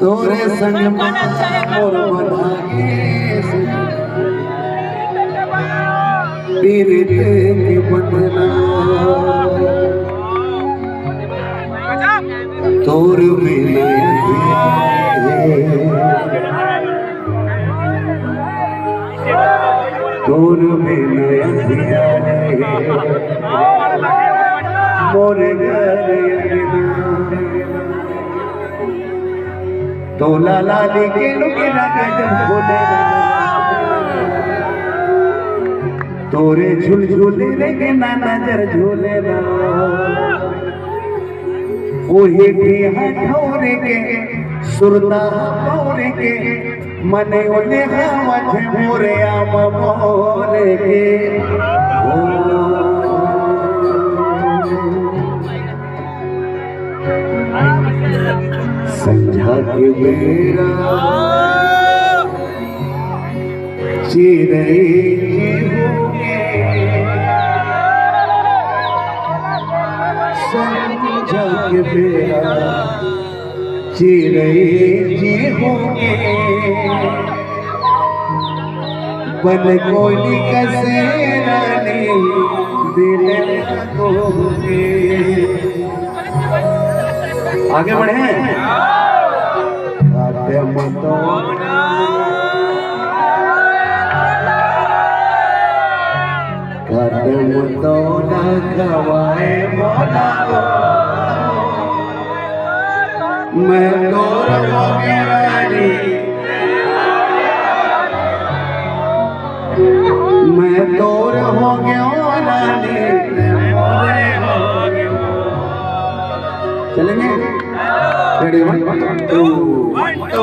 तोरे संग मोर बधाई पीरित की बंधना तोर मिले तोर मिले मोर घर तोला लाली के लुके लगे जब भोले तोरे झूल झूले रे ना नजर झूले ना ओहे भी हठौरे के सुरता मोरे के मने ओले हावत मोरे आम मोरे के संझा के बेरा चिरई संझा के बेरा चिरई जी होंगे बन कोई कसे रानी दिल लगोगे आगे बढ़े काटे मतोना गवाए मोला मैं तोर हो गया रानी मैं तोर हो गया रानी चलेंगे रेडी 1 2